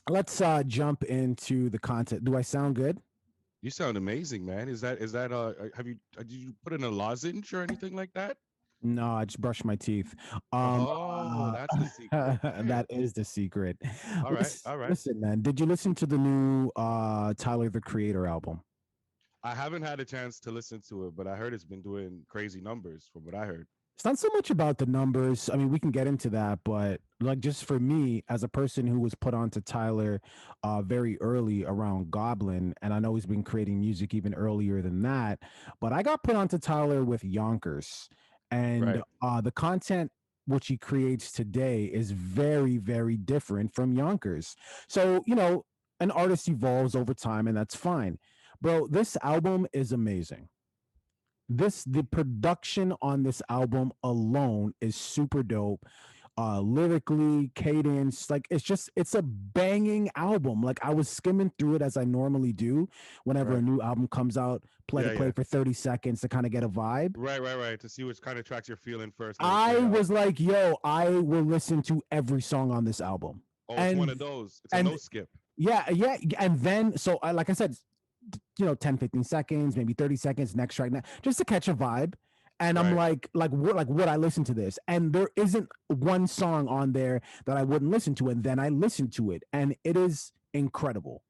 let's jump into the content. Do I sound good? You sound amazing, man. Is that have you did you put in a lozenge or anything like that? No, I just brushed my teeth. Oh, that's the secret. All right. That is the secret. All right. Listen, All right. listen, man. Did you listen to the new Tyler the Creator album? I haven't had a chance to listen to it, but I heard it's been doing crazy numbers from what I heard. It's not so much about the numbers. I mean, we can get into that, but like just for me, as a person who was put onto Tyler very early around Goblin, and I know he's been creating music even earlier than that, but I got put onto Tyler with Yonkers, and Right. the content which he creates today is very, very different from Yonkers. So, an artist evolves over time, and that's fine. Bro, this album is amazing. The production on this album alone is super dope. Lyrically, cadence, like it's a banging album. Like I was skimming through it as I normally do whenever a Right. new album comes out, Yeah, play yeah. for 30 seconds to kind of get a vibe. Right, right, right. To see which kind of tracks you're feeling first, let it I play out. was like, yo, I will listen to every song on this album. Oh, it's one And of those. It's a no and skip. yeah, yeah, and then so I like I said, 10, 15 seconds, maybe 30 seconds, next track, just to catch a vibe. And I'm Right. like, would I listen to this? And there isn't one song on there that I wouldn't listen to. And then I listened to it, and it is incredible.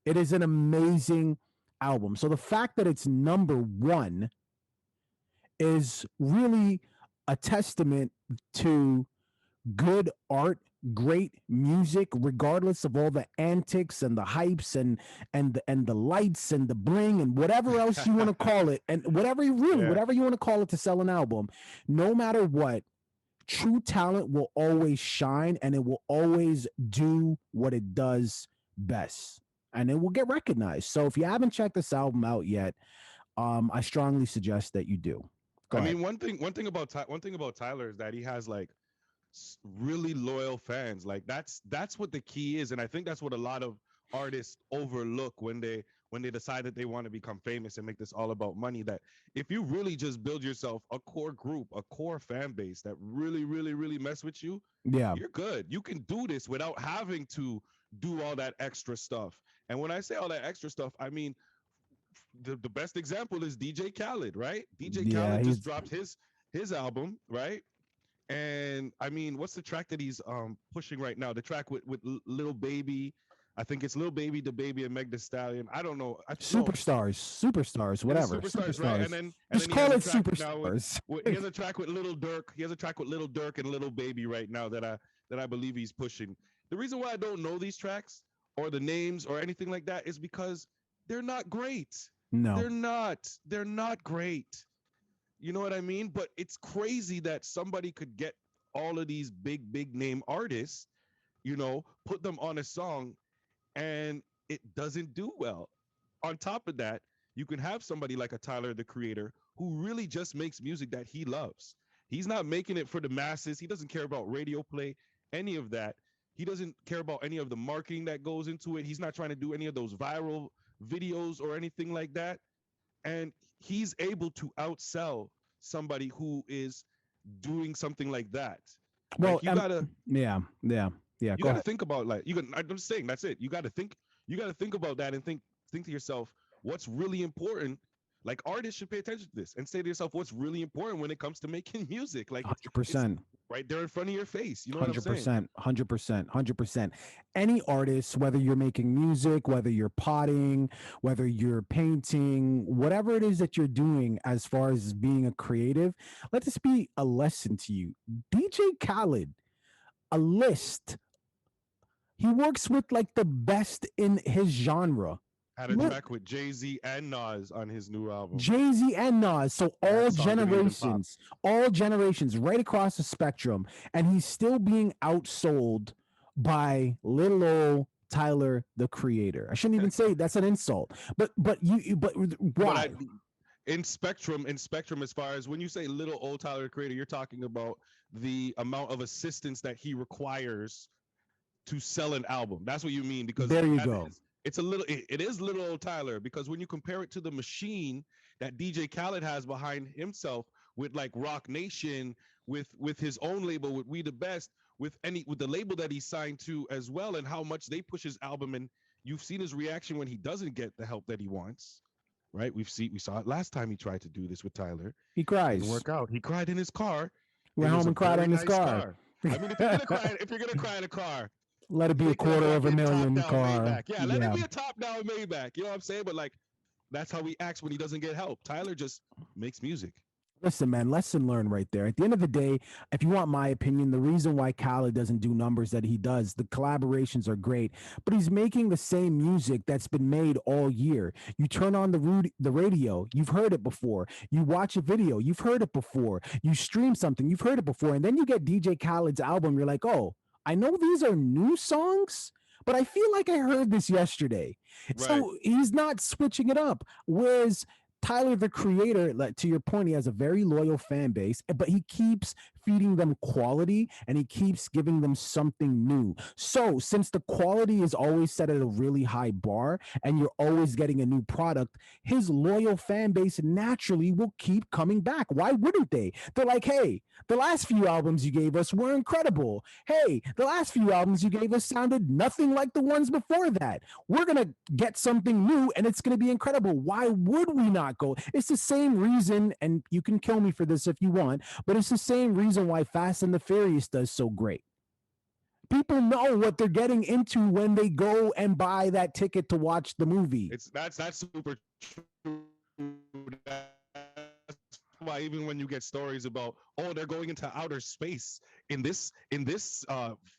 It is an amazing album. So the fact that it's number one is really a testament to good art, great music, regardless of all the antics and the hypes and the lights and the bling and whatever else you want to call it, and Yeah. whatever you want to call it to sell an album. No matter what, true talent will always shine, and it will always do what it does best, and it will get recognized. So if you haven't checked this album out yet, I strongly suggest that you do. Go I ahead. mean, one thing about Tyler is that he has like really loyal fans. Like that's what the key is, and I think that's what a lot of artists overlook when they decide that they want to become famous and make this all about money. That if you really just build yourself a core group, a core fan base that really, really, really mess with you, Yeah. you're good. You can do this without having to do all that extra stuff. And when I say all that extra stuff, I mean the best example is DJ Khaled, right? DJ Yeah, Khaled just he's dropped his album, right? And I mean, what's the track that he's pushing right now? The track with Little Baby, I think it's Little Baby, the Baby, and Meg The Stallion. I don't know. No, superstars, it is whatever, Superstars, right? And superstars. then Just he call has a it track now superstars. he has a track with Little Dirk. He has a track with Little Dirk and Little Baby right now that I believe he's pushing. The reason why I don't know these tracks or the names or anything like that is because they're not great. No, They're not great. You know what I mean? But it's crazy that somebody could get all of these big name artists, put them on a song and it doesn't do well. On top of that, you can have somebody like a Tyler the Creator who really just makes music that he loves. He's not making it for the masses. He doesn't care about radio play, any of that. He doesn't care about any of the marketing that goes into it. He's not trying to do any of those viral videos or anything like that. And he's able to outsell somebody who is doing something like that. well, Like you gotta yeah. you Go got to ahead. think about like you can. I'm just saying that's it. You got to think about that and think to yourself what's really important. Like artists should pay attention to this and say to yourself what's really important when it comes to making music. Like Hundred it's percent. right there in front of your face. You know what I'm Hundred saying? percent, 100%, 100%. Any artist, whether you're making music, whether you're potting, whether you're painting, whatever it is that you're doing as far as being a creative, let this be a lesson to you. DJ Khaled, a list. He works with like the best in his genre. Had a Look, track with Jay-Z and Nas on his new album. Jay Z and Nas, so That song didn't even pop. all generations, right across the spectrum, and he's still being outsold by little old Tyler the Creator. I shouldn't even say that's an insult, but But I why? in spectrum as far as when you say little old Tyler the Creator, you're talking about the amount of assistance that he requires to sell an album. That's what you mean because There you that go. is it's a little it is little old Tyler because when you compare it to the machine that DJ Khaled has behind himself with like Rock Nation, with his own label, with We the Best, with the label that he signed to as well, and how much they push his album. And you've seen his reaction when he doesn't get the help that he wants, right? We saw it last time he tried to do this with Tyler. He Didn't cries. work out. He cried in his car. Went It was home a and cried very in his nice car. car. I mean, if you're gonna cry in a car, Let it be a make it a quarter of a fucking top million down car. Maybach. Yeah, let it be a top down Maybach. You know what I'm saying? But like, that's how he acts when he doesn't get help. Tyler just makes music. Listen, man, lesson learned right there. At the end of the day, if you want my opinion, the reason why Khaled doesn't do numbers that he does, the collaborations are great, but he's making the same music that's been made all year. You turn on the radio, you've heard it before. You watch a video, you've heard it before. You stream something, you've heard it before. And then you get DJ Khaled's album, you're like, oh, I know these are new songs, but I feel like I heard this yesterday. Right. So he's not switching it up. Whereas Tyler, the creator, like, to your point, he has a very loyal fan base, but he keeps feeding them quality and he keeps giving them something new. So since the quality is always set at a really high bar and you're always getting a new product, his loyal fan base naturally will keep coming back. Why wouldn't they? They're like, hey, the last few albums you gave us were incredible. Hey, the last few albums you gave us sounded nothing like the ones before that. We're going to get something new and it's going to be incredible. Why would we not go? It's the same reason, and you can kill me for this if you want, but it's the same reason why Fast and the Furious does so great. People know what they're getting into when they go and buy that ticket to watch the movie. That's super true. Why even when you get stories about, oh, they're going into outer space in this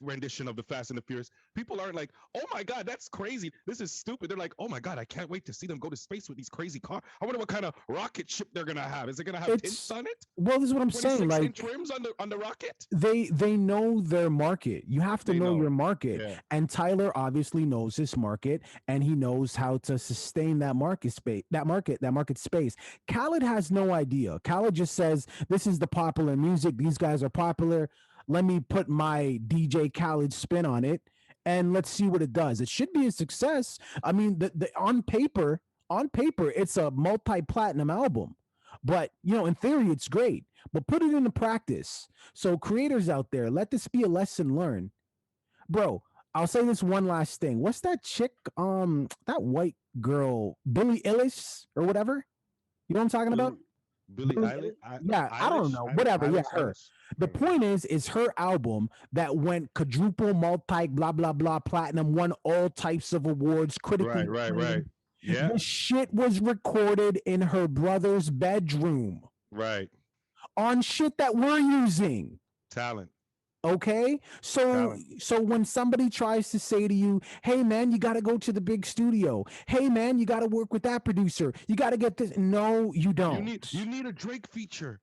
rendition of the Fast and the Furious, people aren't like, oh my god, that's crazy, this is stupid. They're like, oh my god, I can't wait to see them go to space with these crazy cars. I wonder what kind of rocket ship they're gonna have. Is it gonna have tints on it? Well, this is what I'm saying. Like, 26-inch rims on the rocket. They know their market. You have to know your market. Yeah. And Tyler obviously knows his market, and he knows how to sustain that market space. That market space. Khaled has no idea. Khaled just says, "This is the popular music. These guys are popular. Let me put my DJ Khaled spin on it, and let's see what it does. It should be a success. I mean, the on paper, it's a multi-platinum album." But, in theory, it's great. But put it into practice. So creators out there, let this be a lesson learned. Bro, I'll say this one last thing. What's that chick, that white girl, Billie Eilish or whatever? You know what I'm talking about? Billie Eilish? Yeah, I don't know. Whatever. Yeah, her. The point is her album that went quadruple, multi, blah, blah, blah, platinum, won all types of awards, critically. Right. Yeah. The shit was recorded in her brother's bedroom. Right. On shit that we're using. Talent. Okay? So when somebody tries to say to you, hey man, you got to go to the big studio. Hey man, you got to work with that producer. You got to get this. No, you don't. You need a Drake feature.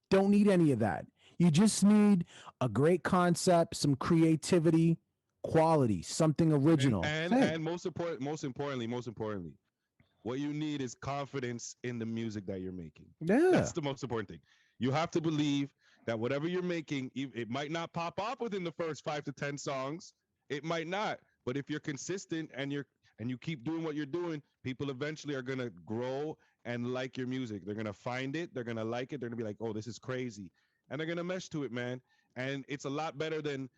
Don't need any of that. You just need a great concept, some creativity, quality, something original. And most importantly, what you need is confidence in the music that you're making. Yeah. That's the most important thing. You have to believe that whatever you're making, it might not pop off within the first 5 to 10 songs. It might not. But if you're consistent and you keep doing what you're doing, people eventually are going to grow and like your music. They're going to find it. They're going to like it. They're going to be like, oh, this is crazy. And they're going to mesh to it, man. And it's a lot better than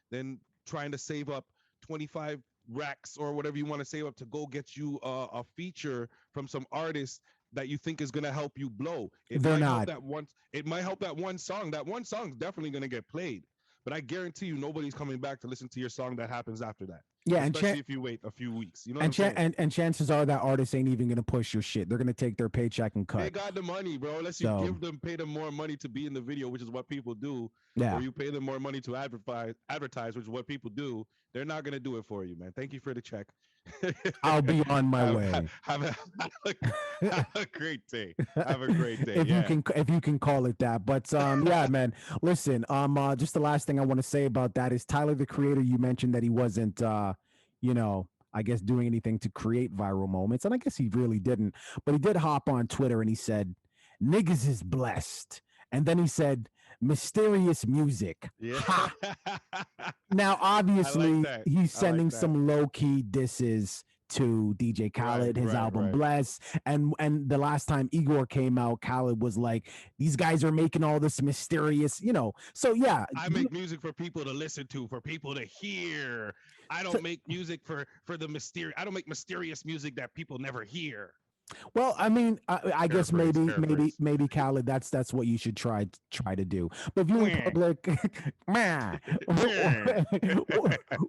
trying to save up 25 racks or whatever you want to save up to go get you a feature from some artist that you think is going to help you blow. It might help that one song. That one song's definitely going to get played. But I guarantee you nobody's coming back to listen to your song that happens after that. Yeah, especially if you wait a few weeks. You know and chances are that artists ain't even gonna push your shit. They're gonna take their paycheck and cut. They got the money, bro. Unless you pay them more money to be in the video, which is what people do. Yeah. Or you pay them more money to advertise, which is what people do. They're not gonna do it for you, man. Thank you for the check. I'll be on my way. Have a great day. Have a great day. If you can call it that. But yeah, man. Listen, just the last thing I want to say about that is Tyler, the creator, you mentioned that he wasn't I guess doing anything to create viral moments. And I guess he really didn't. But he did hop on Twitter and he said, niggas is blessed. And then he said, mysterious music. Yeah. Now, obviously, like he's sending some low-key disses to DJ Right, Khaled, his right, album right. Bless. And the last time Igor came out, Khaled was like, these guys are making all this mysterious, you know. So yeah, I make music for people to listen to, for people to hear. I so, don't make music for the mysterious. I don't make mysterious music that people never hear. well, I mean, I guess Paraphrase, paraphrase. maybe Khaled, that's what you should try to do. But viewing public, meh,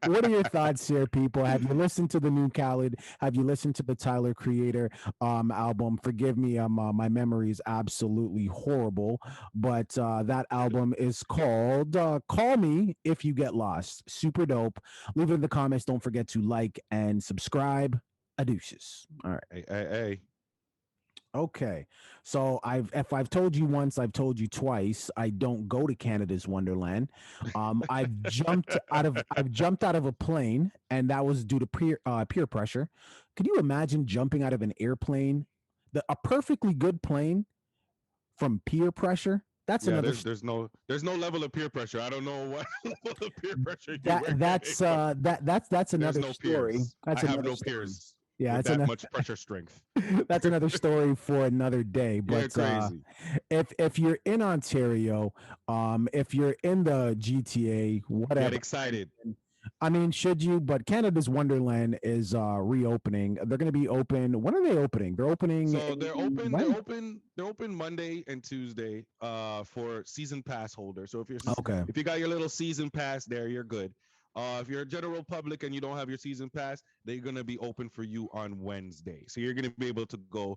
what are your thoughts here, people? Have you listened to the new Khaled? Have you listened to the Tyler Creator album? Forgive me, my memory is absolutely horrible, but that album is called "Call Me If You Get Lost." Super dope. Leave it in the comments. Don't forget to like and subscribe. Adeuces. All right. Hey. Okay. So if I've told you once, I've told you twice, I don't go to Canada's Wonderland. I've jumped out of a plane, and that was due to peer pressure. Could you imagine jumping out of an airplane, a perfectly good plane, from peer pressure? That's Yeah, another there's no level of peer pressure. I don't know what level of peer pressure you that were getting, that's but that's there's another no story. peers. That's I have another no story. peers Yeah, with that's that another much pressure strength. that's another story for another day. You're But crazy. if you're in Ontario, if you're in the GTA, Get whatever. excited. I mean, should you? But Canada's Wonderland is reopening. They're going to be open. When are they opening? They're opening So they're open. They're when? open. They're open Monday and Tuesday. For season pass holders. So Okay. if you got your little season pass there, you're good. If you're a general public and you don't have your season pass, they're gonna be open for you on Wednesday. So you're gonna be able to go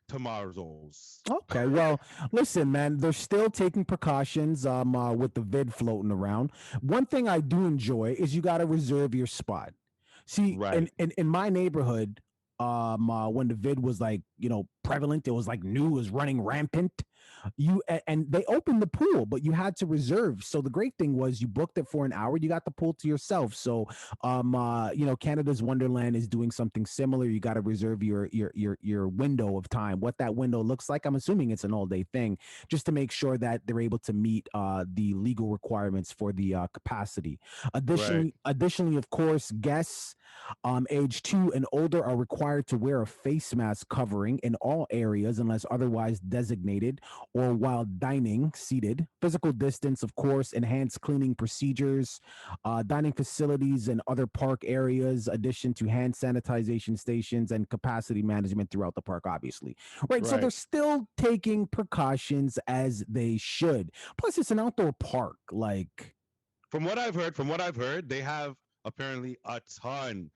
tomorrow's. Okay, well, listen, man, they're still taking precautions with the vid floating around. One thing I do enjoy is you got to reserve your spot. See, Right. in my neighborhood, when the vid was like, prevalent, it was like new, it was running rampant. And they opened the pool, but you had to reserve. So the great thing was you booked it for an hour, you got the pool to yourself. So Canada's Wonderland is doing something similar. You got to reserve your window of time. What that window looks like, I'm assuming it's an all day thing, just to make sure that they're able to meet the legal requirements for the capacity. Right. Additionally, of course, guests age 2 and older are required to wear a face mask covering in all areas unless otherwise designated, or while dining seated. Physical distance, of course, enhanced cleaning procedures, dining facilities and other park areas, addition to hand sanitization stations and capacity management throughout the park, obviously. Right. So they're Right. still taking precautions as they should. Plus, it's an outdoor park. Like, From what I've heard, they have apparently a ton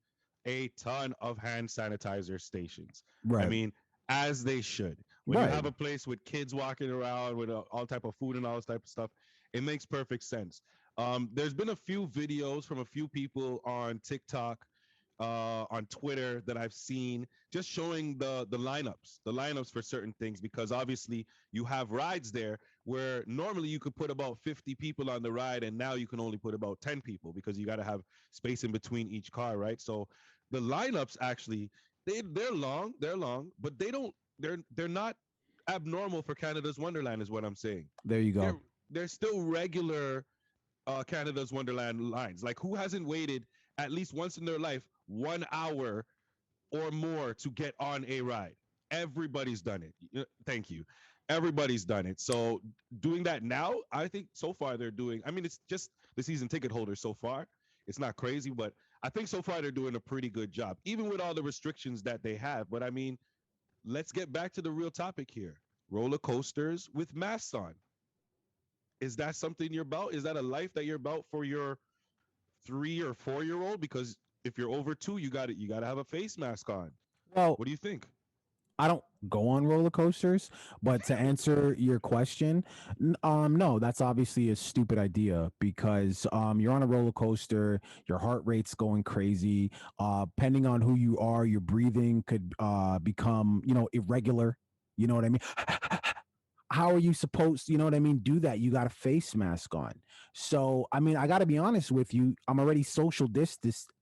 of hand sanitizer stations. I right. mean, as they should. When you Right. have a place with kids walking around with all type of food and all this type of stuff, it makes perfect sense. There's been a few videos from a few people on TikTok, on Twitter that I've seen, just showing the lineups for certain things, because obviously you have rides there where normally you could put about 50 people on the ride, and now you can only put about 10 people because you got to have space in between each car, right? So the lineups actually, they're long, but they're not abnormal for Canada's Wonderland, is what I'm saying. There you go. They're still regular Canada's Wonderland lines. Like, who hasn't waited at least once in their life 1 hour or more to get on a ride? Everybody's done it. Thank you. Everybody's done it. So doing that now, I think so far they're doing. I mean, it's just the season ticket holders so far. It's not crazy, but I think so far they're doing a pretty good job, even with all the restrictions that they have. But I mean, let's get back to the real topic here. Roller coasters with masks on. Is that something you're about? Is that a life that you're about for your 3 or 4 year old? Because if you're over two, you got to have a face mask on. Well, What do you think? I don't go on roller coasters, but to answer your question, no, that's obviously a stupid idea because you're on a roller coaster, your heart rate's going crazy. Depending on who you are, your breathing could become, irregular. You know what I mean? How are you supposed to, you know what I mean, do that? You got a face mask on. So, I mean, I got to be honest with you. I'm already social distancing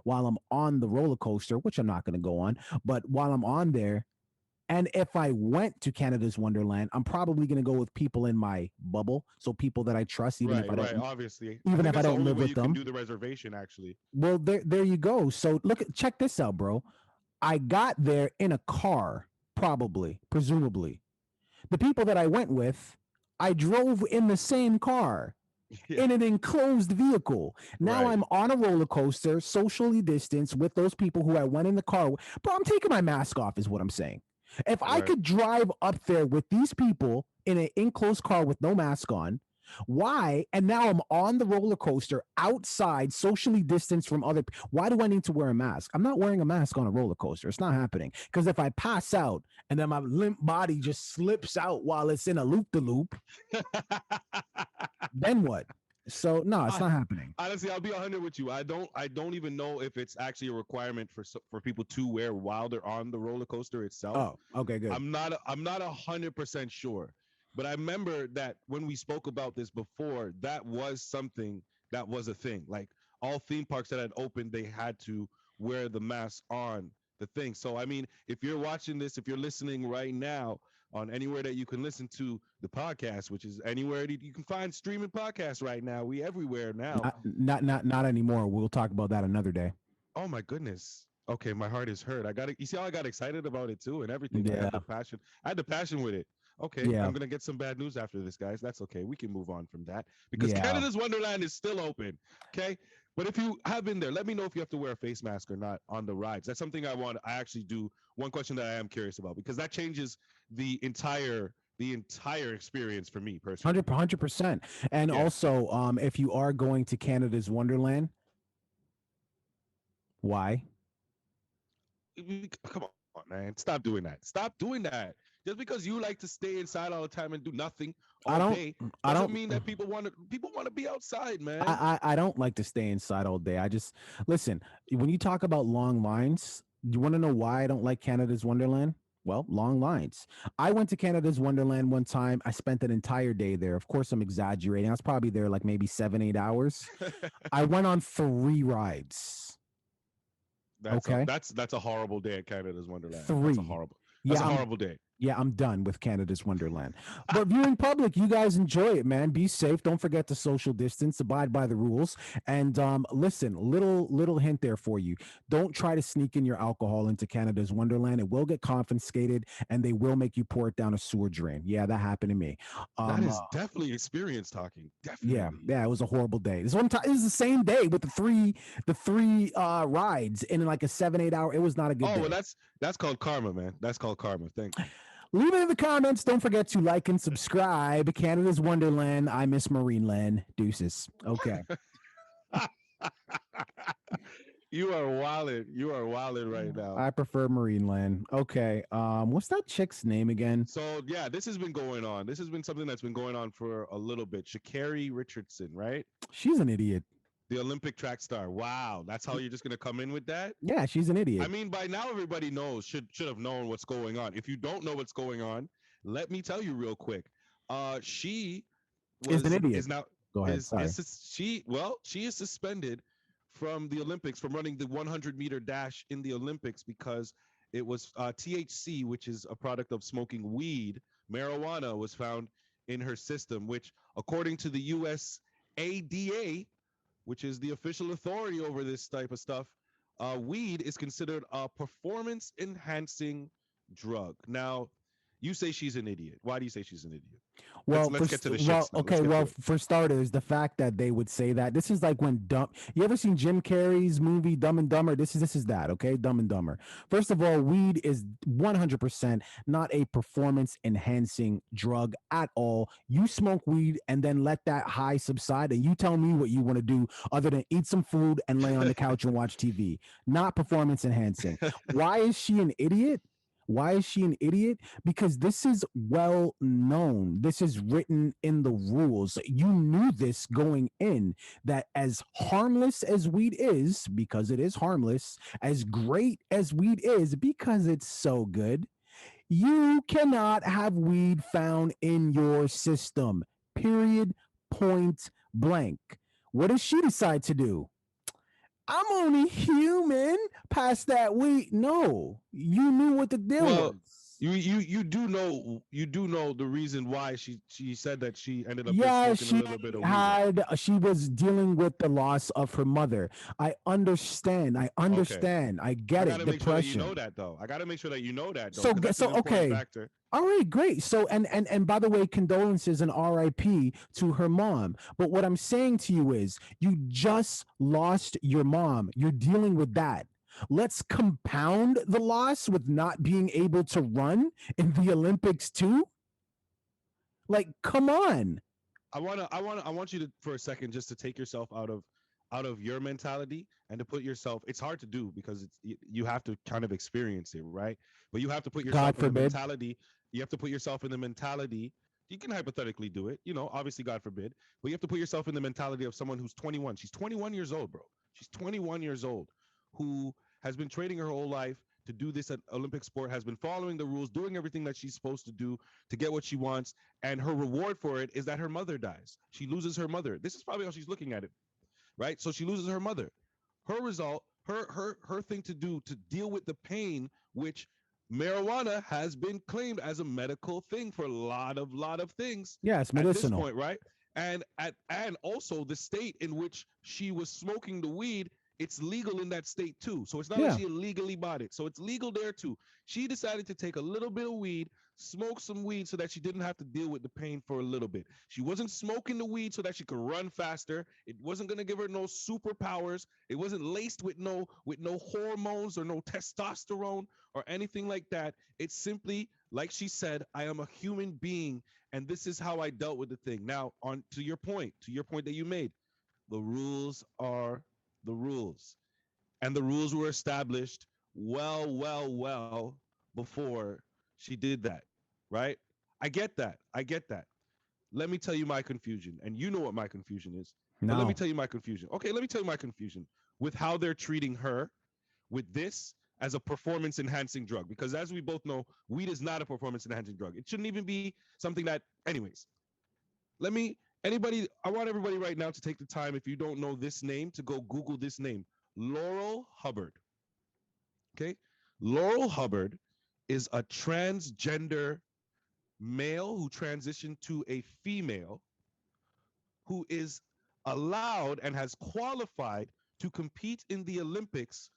while I'm on the roller coaster, which I'm not going to go on. But while I'm on there, And if I went to Canada's Wonderland, I'm probably going to go with people in my bubble, so people that I trust, Right, right. Obviously, I even think if I that's the don't only live way with you can them. do the reservation. Actually, Well, there you go. So check this out, bro. I got there in a car, probably, presumably. The people that I went with, I drove in the same car yeah, in an enclosed vehicle. Now right, I'm on a roller coaster, socially distanced with those people who I went in the car with. Bro, I'm taking my mask off, is what I'm saying. If I right. could drive up there with these people in an enclosed car with no mask on, why? And now I'm on the roller coaster outside, socially distanced from other. Why do I need to wear a mask? I'm not wearing a mask on a roller coaster. It's not happening. Because if I pass out and then my limp body just slips out while it's in a loop de loop, then what? So no, it's I, not happening. honestly, I'll be 100 with you. I don't even know if it's actually a requirement for people to wear while they're on the roller coaster itself. Oh, okay, good. I'm not 100% sure, but I remember that when we spoke about this before, that was something that was a thing. Like all theme parks that had opened, they had to wear the mask on the thing. So I mean, if you're watching this, if you're listening right now on anywhere that you can listen to the podcast, which is anywhere that you can find streaming podcasts right now, we everywhere now. Not anymore. We'll talk about that another day. Oh my goodness. Okay, my heart is hurt. I got it. You see how I got excited about it too and everything. I Yeah, had the passion. I had the passion with it. Okay, yeah, I'm gonna get some bad news after this, guys. That's okay. We can move on from that because yeah. Canada's Wonderland is still open. Okay, but if you have been there, let me know if you have to wear a face mask or not on the rides. That's something I want. I actually do. One question that I am curious about because that changes the entire experience for me personally. 100%. And Yeah, also, if you are going to Canada's Wonderland, why? come on, man. Stop doing that. Stop doing that. Just because you like to stay inside all the time and do nothing all I don't. day I doesn't don't. mean that people want to be outside, man. I don't like to stay inside all day. I just listen. When you talk about long lines, you want to know why I don't like Canada's Wonderland? Well, long lines. I went to Canada's Wonderland one time. I spent an entire day there. Of course, I'm exaggerating. I was probably there like maybe 7, 8 hours. I went on 3 rides. Okay, That's a horrible day at Canada's Wonderland. three. That's a Yeah, horrible day. yeah, I'm done with Canada's Wonderland. But viewing public, you guys enjoy it, man. Be safe. Don't forget to social distance, abide by the rules. And listen, little hint there for you. Don't try to sneak in your alcohol into Canada's Wonderland. It will get confiscated, and they will make you pour it down a sewer drain. Yeah, that happened to me. That Um, is uh, definitely experience talking. yeah, Definitely. yeah, it was a horrible day. This one time, it was the same day with the three rides in like a 7, 8 hour. It was not a good Oh well, day. that's called karma, man. That's called karma. Thank you. Leave it in the comments. Don't forget to like and subscribe. Canada's Wonderland. I miss Marineland. Deuces. Okay. You are wilded. You are wilded right now. I prefer Marineland. Okay. What's that chick's name again? So yeah, this has been going on. This has been something that's been going on for a little bit. Sha'Carri Richardson, right? She's an idiot. The Olympic track star. Wow, that's how you're just gonna come in with that? Yeah, she's an I idiot. mean, by now everybody knows should have known what's going on. If you don't know what's going on, let me tell you real quick. She Is an idiot. is now Go ahead. Sorry. she is suspended from the Olympics from running the 100-meter dash in the Olympics because it was THC, which is a product of smoking weed, marijuana was found in her system, which according to the US ADA, which is the official authority over this type of stuff, weed is considered a performance enhancing drug. Now, you say she's an idiot. Why do you say she's an idiot? Let's get to the shits now. Let's get to it. For starters, the fact that they would say that this is like when dumb. You ever seen Jim Carrey's movie Dumb and Dumber? This is that. Okay, Dumb and Dumber. First of all, weed is 100% not a performance enhancing drug at all. You smoke weed and then let that high subside, and you tell me what you want to do other than eat some food and lay on the couch and watch TV. Not performance enhancing. Why is she an idiot? Why is she an idiot? Because this is well known. This is written in the rules. You knew this going in, that as harmless as weed is, because it is harmless, as great as weed is, because it's so good, you cannot have weed found in your system. Period. Point blank. What does she decide to do? I'm only human. Past that weed. No, you knew what the deal Well, was. you do know the reason why she said that she ended up just Yeah, smoking a little bit of weed, right? she was dealing with the loss of her mother. I understand. I Okay. understand. I I get got it. to make sure that you know Depression. that though. I got to make sure that you know that though, So because that's an important okay. factor. All right, great. So and by the way, condolences and RIP to her mom. But what I'm saying to you is you just lost your mom. You're dealing with that. Let's compound the loss with not being able to run in the Olympics too. Like, come on. I want you to for a second just to take yourself out of your mentality and to put yourself. It's hard to do because you have to kind of experience it, right? But you have to put yourself God in the forbid. mentality. You have to put yourself in the mentality. You can hypothetically do it, obviously, God forbid, but you have to put yourself in the mentality of someone who's 21. She's 21 years old, bro. She's 21 years old, who has been training her whole life to do this at Olympic sport, has been following the rules, doing everything that she's supposed to do to get what she wants, and her reward for it is that her mother dies. She loses her mother. This is probably how she's looking at it, right? So she loses her mother. Her result, her thing to do to deal with the pain, which marijuana has been claimed as a medical thing for a lot of things Yeah, it's at this medicinal. point, right? And also the state in which she was smoking the weed, it's legal in that state too. So it's not like Yeah. she illegally bought it. So it's legal there too. She decided to take a little bit of weed, smoke some weed so that she didn't have to deal with the pain for a little bit. She wasn't smoking the weed so that she could run faster. It wasn't going to give her no superpowers. It wasn't laced with no hormones or no testosterone or anything like that. It's simply like she said, I am a human being and this is how I dealt with the thing. Now, on to your point that you made, the rules are the rules. And the rules were established well before she did that, right? I get that. I get that. Let me tell you my confusion. And you know what my confusion is. But let me No. tell you my confusion. Okay, let me tell you my confusion with how they're treating her with this as a performance enhancing drug. Because as we both know, weed is not a performance enhancing drug. It shouldn't even be something that, anyways. Let me, anybody, I want everybody right now to take the time, if you don't know this name, to go Google this name, Laurel Hubbard. Okay? Laurel Hubbard is a transgender male who transitioned to a female who is allowed and has qualified to compete in the Olympics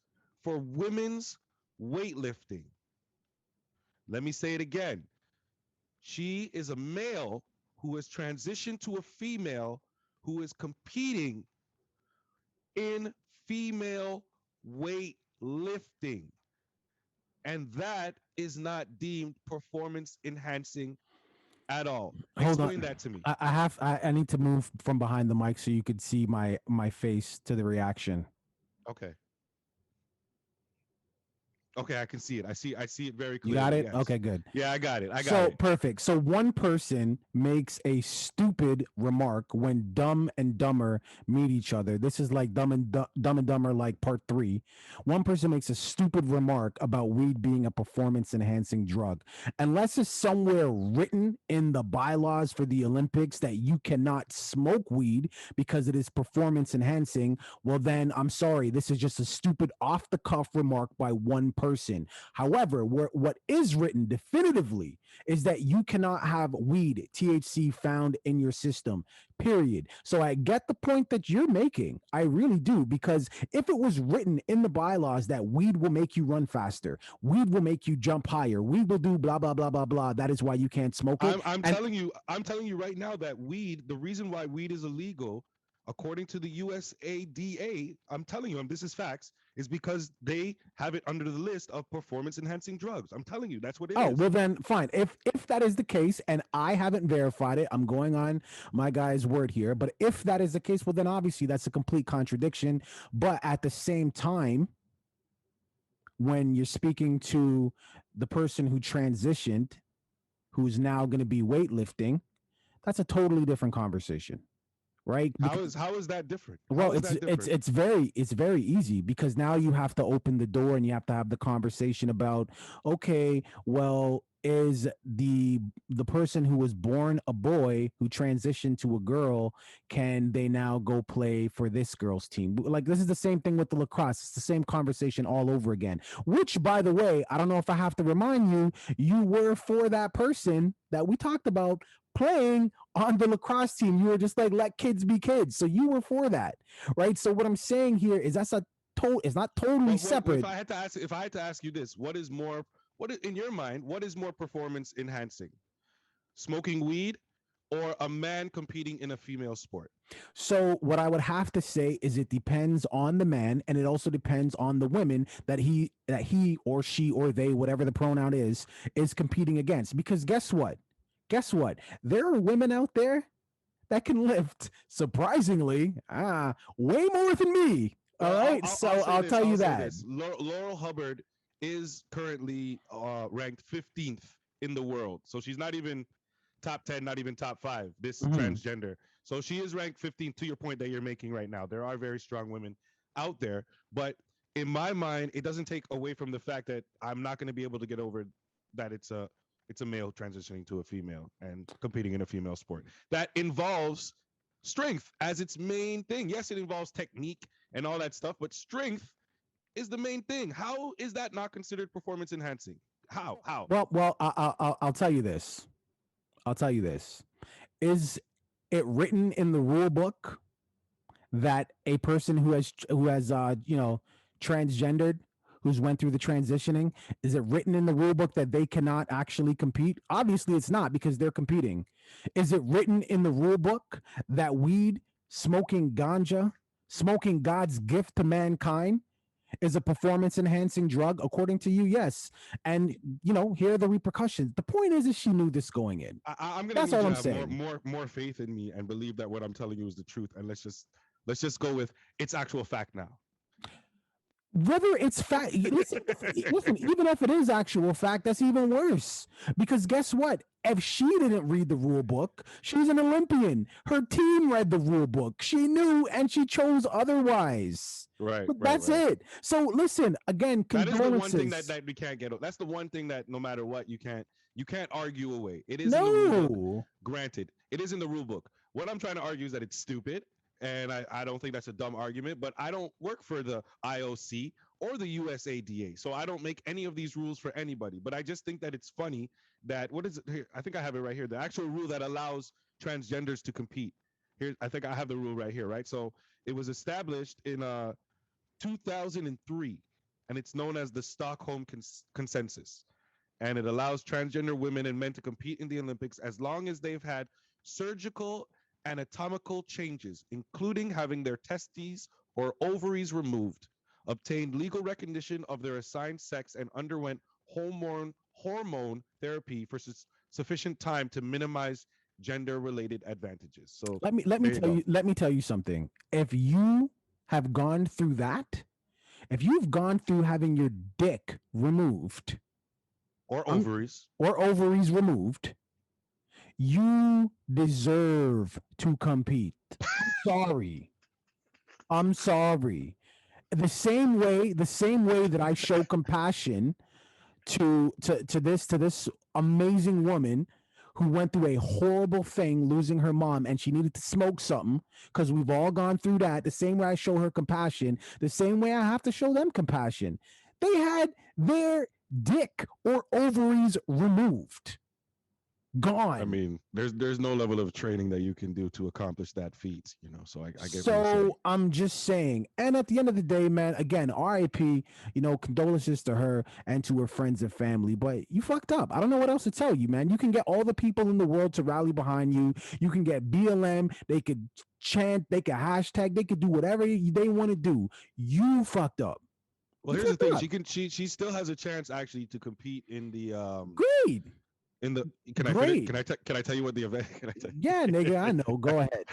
for women's weightlifting. Let me say it again. She is a male who has transitioned to a female who is competing in female weightlifting. And that is not deemed performance enhancing at all. Hold Explain on. that to me. I need to move from behind the mic so you could see my face to the reaction. Okay. Okay, I can see it. I see it very You got clearly. it? Yes. Okay, good. Yeah, I got it. I got So it. perfect. So one person makes a stupid remark when Dumb and Dumber meet each other. This is like Dumb and Dumber, like part 3. One person makes a stupid remark about weed being a performance enhancing drug. Unless it's somewhere written in the bylaws for the Olympics that you cannot smoke weed because it is performance enhancing, well then I'm sorry. This is just a stupid off the cuff remark by one person. However, what is written definitively is that you cannot have weed, THC, found in your system, period. So I get the point that you're making. I really do, because if it was written in the bylaws that weed will make you run faster, weed will make you jump higher, weed will do blah, blah, blah, blah, blah, that is why you can't smoke it. And I'm telling you right now that weed, the reason why weed is illegal, according to the USADA, I'm telling you, this is facts, is because they have it under the list of performance enhancing drugs. I'm telling you, that's what it oh, is. well then fine. If that is the case, and I haven't verified it, I'm going on my guy's word here. But if that is the case, well then obviously that's a complete contradiction. But at the same time, when you're speaking to the person who transitioned, who's now going to be weightlifting, that's a totally different conversation, right? How is that different? How Well, is that different? it's very easy, because now you have to open the door and you have to have the conversation about, okay, well, is the person who was born a boy who transitioned to a girl, can they now go play for this girl's team? Like, this is the same thing with the lacrosse. It's the same conversation all over again, which, by the way, I don't know if I have to remind you, you were for that person that we talked about playing on the lacrosse team. You were just like, let kids be kids, so you were for that, right? So what I'm saying here is that's a it's not totally separate. If I had to ask you this, in your mind, what is more performance enhancing? Smoking weed or a man competing in a female sport? So what I would have to say is it depends on the man, and it also depends on the women that he or she or they, whatever the pronoun is competing against. Because guess what? Guess what? There are women out there that can lift, surprisingly, way more than me. All Well, right, so I'll tell you that. Laurel Hubbard is currently ranked 15th in the world, so she's not even top 10, not even top 5. This Mhm. transgender, so she is ranked 15th. To your point that you're making right now, there are very strong women out there, but in my mind, it doesn't take away from the fact that I'm not going to be able to get over that it's a male transitioning to a female and competing in a female sport that involves strength as its main thing. Yes, it involves technique and all that stuff, but strength is the main thing. How is that not considered performance enhancing? How? How? Well, I'll tell you this. I'll tell you this. Is it written in the rule book that a person who has transgendered, who's went through the transitioning, is it written in the rule book that they cannot actually compete? Obviously it's not, because they're competing. Is it written in the rule book that weed, smoking ganja, smoking God's gift to mankind, is a performance enhancing drug? According to you, yes. And here are the repercussions. The point is she knew this going in. I'm gonna That's need all you I'm to have saying. more faith in me and believe that what I'm telling you is the truth. And let's just go with it's actual fact now. Whether it's fact, listen, even if it is actual fact, that's even worse. Because guess what? If she didn't read the rule book, she's an Olympian. Her team read the rule book. She knew and she chose otherwise. Right, But right, that's right. it. So listen, again, That is the one thing condolences. that we can't get. That's the one thing that no matter what you can't argue away. It is in the rule book. No. Granted, it is in the rule book. What I'm trying to argue is that it's stupid, and I don't think that's a dumb argument. But I don't work for the IOC or the USADA, so I don't make any of these rules for anybody. But I just think that it's funny that what is it here? I think I have it right here. The actual rule that allows transgenders to compete. Here, I think I have the rule right here. Right, so it was established in 2003, and it's known as the Stockholm Consensus. And it allows transgender women and men to compete in the Olympics as long as they've had surgical anatomical changes, including having their testes or ovaries removed, obtained legal recognition of their assigned sex, and underwent hormone therapy for sufficient time to minimize gender related advantages. So Let me there you tell go. you let me tell you something. If you have gone through that, if you've gone through having your dick removed, Or um, ovaries. or ovaries removed, you deserve to compete. I'm sorry. I'm sorry. The same way that I show compassion to this amazing woman who went through a horrible thing, losing her mom, and she needed to smoke something, because we've all gone through that. The same way I show her compassion, the same way I have to show them compassion. They had their dick or ovaries removed, I gone. mean, there's no level of training that you can do to accomplish that feat, so I get what you're saying. So I'm just saying. And at the end of the day, man, again, RIP, condolences to her and to her friends and family. But you fucked up. I don't know what else to tell you, man. You can get all the people in the world to rally behind you. You can get BLM. They could chant, they could hashtag, they could do whatever they want to do. You fucked up. Well, You here's the fucked thing. up. She still has a chance actually to compete in the Great. in the can I finish? Great. Can I tell you what the event can I tell Yeah, nigga, I know. Go ahead.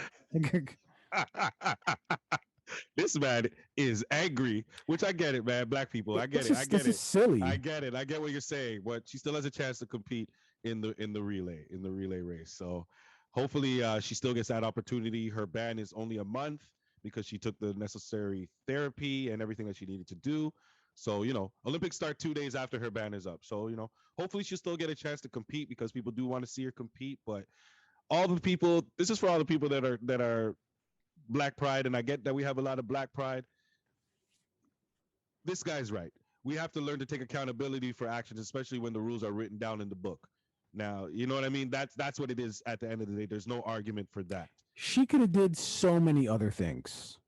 This man is angry, which I get it, man. Black people, I get it. I This get is it. I silly. get it. I get what you're saying, but she still has a chance to compete in the relay race. So hopefully she still gets that opportunity. Her ban is only a month because she took the necessary therapy and everything that she needed to do. So, Olympics start 2 days after her ban is up. So, hopefully she'll still get a chance to compete because people do want to see her compete. But all the people, this is for all the people that are Black Pride, and I get that we have a lot of Black Pride. This guy's right. We have to learn to take accountability for actions, especially when the rules are written down in the book. Now, you know what I mean? That's what it is at the end of the day. There's no argument for that. She could have did so many other things.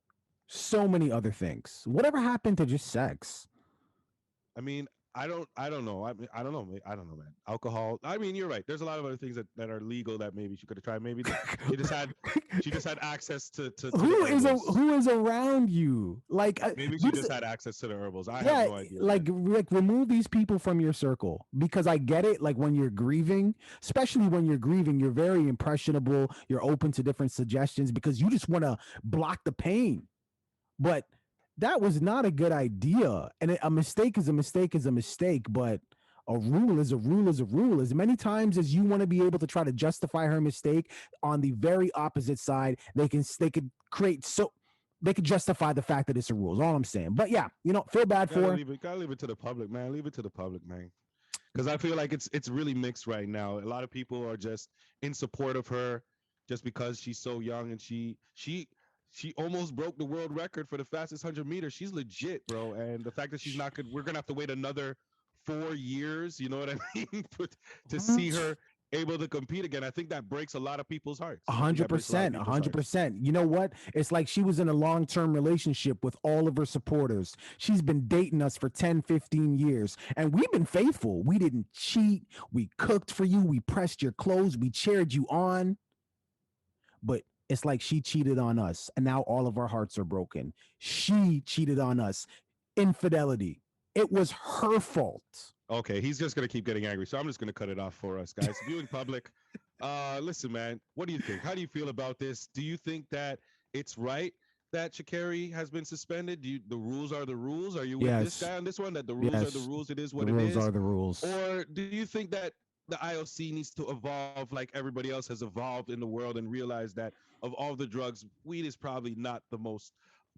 So many other things. Whatever happened to just sex? I mean, I don't know. I don't know. I don't know, man. Alcohol. I mean, you're right. There's a lot of other things that are legal that maybe she could have tried. Maybe she just had access to who is around you? Like maybe she just had access to the herbals. I have no idea. Like remove these people from your circle, because I get it. Like when you're grieving, especially when you're grieving, you're very impressionable. You're open to different suggestions because you just want to block the pain. But that was not a good idea. And a mistake is a mistake is a mistake. But a rule is a rule is a rule. As many times as you want to be able to try to justify her mistake, on the very opposite side, they could justify the fact that it's a rule. Is all I'm saying. But yeah, feel bad for her. Gotta leave it to the public, man. Leave it to the public, man. Because I feel like it's really mixed right now. A lot of people are just in support of her just because she's so young, and she almost broke the world record for the fastest 100 meters. She's legit, bro. And the fact that she's not good, we're gonna have to wait another 4 years. You know what I mean? to see her able to compete again. I think that breaks a lot of people's hearts. 100%. 100%. You know what? It's like she was in a long-term relationship with all of her supporters. She's been dating us for 10, 15 years. And we've been faithful. We didn't cheat. We cooked for you. We pressed your clothes. We cheered you on. But it's like she cheated on us, and now all of our hearts are broken. She cheated on us. Infidelity. It was her fault. Okay, he's just gonna keep getting angry, so I'm just gonna cut it off for us, guys. Viewing public, listen, man. What do you think? How do you feel about this? Do you think that it's right that Sha'Carri has been suspended? The rules are the rules? Are you with this guy on this one? That the rules are the rules. It is what it is. The rules are the rules. Or do you think that the IOC needs to evolve like everybody else has evolved in the world and realize that of all the drugs, weed is probably not the most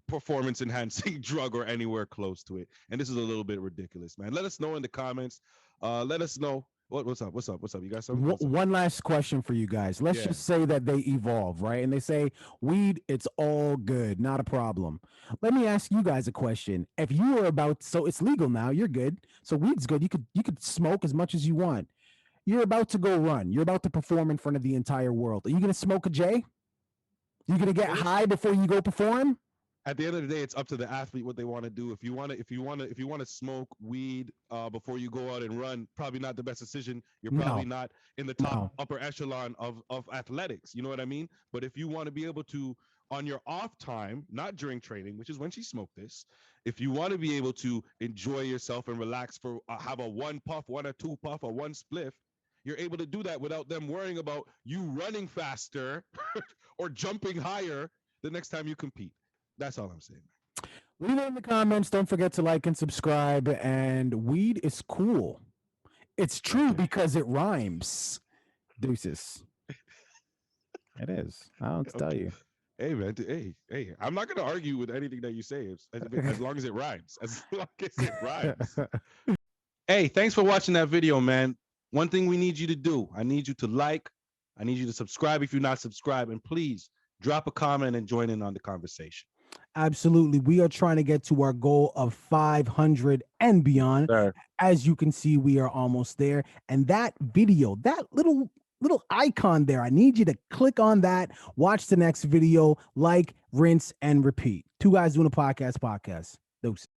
performance enhancing drug or anywhere close to it? And this is a little bit ridiculous, man. Let us know in the comments. Let us know what's up. You got something? One last question for you guys. Let's just say that they evolve, right? And they say weed, it's all good, not a problem. Let me ask you guys a question. If you were so it's legal now, you're good. So weed's good. You could smoke as much as you want. You're about to go run. You're about to perform in front of the entire world. Are you going to smoke a J? You going to get high before you go perform? At the end of the day, it's up to the athlete what they want to do. If you want to smoke weed before you go out and run, probably not the best decision. You're probably not in the top upper echelon of athletics. You know what I mean? But if you want to be able to, on your off time, not during training, which is when she smoked this, if you want to be able to enjoy yourself and relax for have a one puff, one or two puff, or one spliff, you're able to do that without them worrying about you running faster or jumping higher the next time you compete. That's all I'm saying. Leave it in the comments. Don't forget to like and subscribe. And weed is cool. It's true because it rhymes. Deuces. It is. I don't tell you. Hey, man. Hey. I'm not going to argue with anything that you say as long as it rhymes. As long as it rhymes. Hey, thanks for watching that video, man. One thing we need you to do, I need you to like, I need you to subscribe if you're not subscribed, and please drop a comment and join in on the conversation. Absolutely. We are trying to get to our goal of 500 and beyond. Sure. As you can see, we are almost there. And that video, that little icon there, I need you to click on that, watch the next video, like, rinse, and repeat. 2 Guys Doing a Podcast. Those.